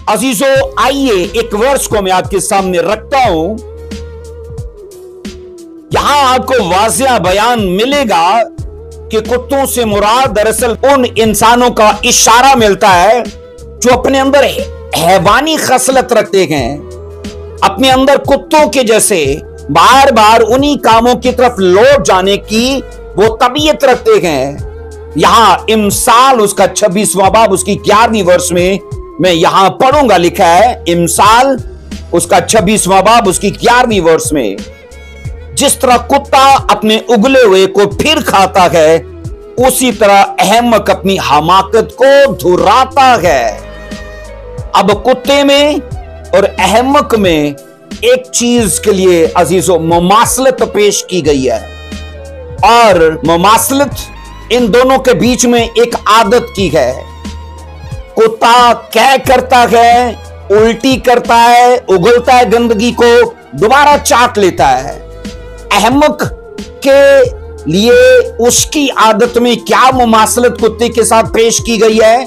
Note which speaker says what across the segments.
Speaker 1: अजीजों, आइए एक वर्ष को मैं आपके सामने रखता हूं। यहां आपको वाज़िया बयान मिलेगा कि कुत्तों से मुराद दरअसल उन इंसानों का इशारा मिलता है जो अपने अंदर हैवानी खसलत रखते हैं, अपने अंदर कुत्तों के जैसे बार बार उन्हीं कामों की तरफ लौट जाने की वो तबीयत रखते हैं। यहां इमसाल उसका 26वां बाब उसकी 11वीं वर्ष में मैं यहां पढ़ूंगा, लिखा है इमसाल उसका 26वां बाब उसकी 11वीं वर्ष में, जिस तरह कुत्ता अपने उगले हुए को फिर खाता है, उसी तरह अहमक अपनी हमाकत को धुराता है। अब कुत्ते में और अहमक में एक चीज के लिए अजीजों मुमासलत पेश की गई है, और मुमासलत इन दोनों के बीच में एक आदत की है। कुत्ता क्या करता है? उल्टी करता है, उगलता है गंदगी को, दोबारा चाट लेता है। अहमक के लिए उसकी आदत में क्या मुमासलत कुत्ते के साथ पेश की गई है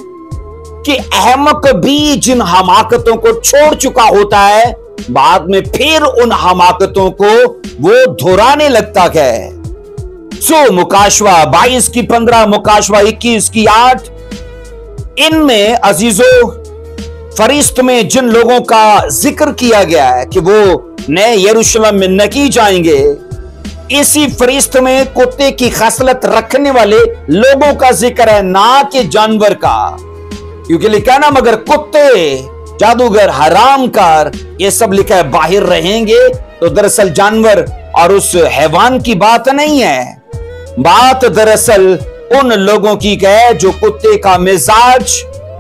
Speaker 1: कि अहमक भी जिन हमाकतों को छोड़ चुका होता है, बाद में फिर उन हमाकतों को वो धुराने लगता है। मुकाशवा 22 की 15, मुकाशवा 21 की 8, इनमें अजीजों फरिश्त में जिन लोगों का जिक्र किया गया है कि वो नए यरूशलेम में नकी जाएंगे, इसी फरिश्त में कुत्ते की खसलत रखने वाले लोगों का जिक्र है, ना कि जानवर का। क्योंकि लिखा है ना, मगर कुत्ते, जादूगर, हरामकार, ये सब लिखा है बाहर रहेंगे। तो दरअसल जानवर और उस हैवान की बात नहीं है, बात दरअसल उन लोगों की है जो कुत्ते का मिजाज,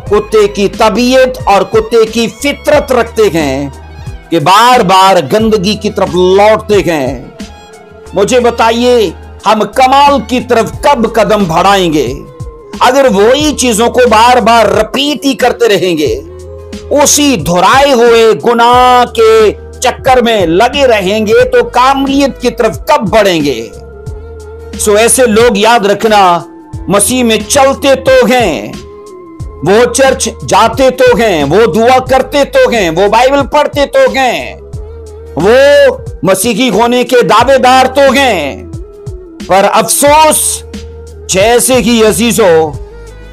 Speaker 1: कुत्ते की तबीयत और कुत्ते की फितरत रखते हैं कि बार बार गंदगी की तरफ लौटते हैं। मुझे बताइए, हम कमाल की तरफ कब कदम बढ़ाएंगे? अगर वही चीजों को बार बार रिपीट ही करते रहेंगे, उसी धुराए हुए गुनाह के चक्कर में लगे रहेंगे, तो कामलियत की तरफ कब बढ़ेंगे? ऐसे लोग याद रखना, मसीह में चलते तो हैं, वो चर्च जाते तो हैं, वो दुआ करते तो हैं, वो बाइबल पढ़ते तो हैं, वो मसीही होने के दावेदार तो हैं, पर अफसोस जैसे ही अजीजों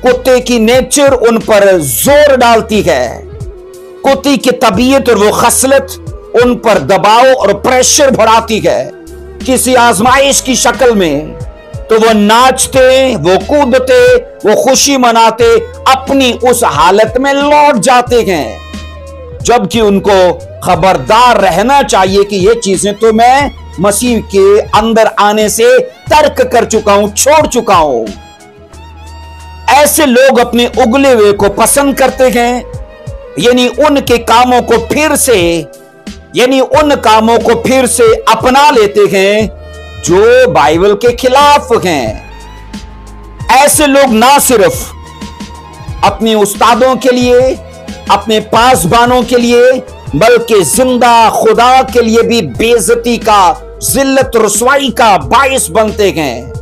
Speaker 1: कुत्ते की नेचर उन पर जोर डालती है, कुत्ते की तबीयत और वो खसलत उन पर दबाव और प्रेशर बढ़ाती है किसी आजमाइश की शक्ल में, तो वो नाचते, वो कूदते, वो खुशी मनाते अपनी उस हालत में लौट जाते हैं। जबकि उनको खबरदार रहना चाहिए कि ये चीजें तो मैं मसीह के अंदर आने से तर्क कर चुका हूं, छोड़ चुका हूं। ऐसे लोग अपने उगले हुए को पसंद करते हैं, यानी उनके कामों को फिर से, यानी उन कामों को फिर से अपना लेते हैं जो बाइबल के खिलाफ हैं। ऐसे लोग ना सिर्फ अपने उस्तादों के लिए, अपने पासबानों के लिए, बल्कि जिंदा खुदा के लिए भी बेइज्जती का, जिल्लत रसवाई का बाइस बनते हैं।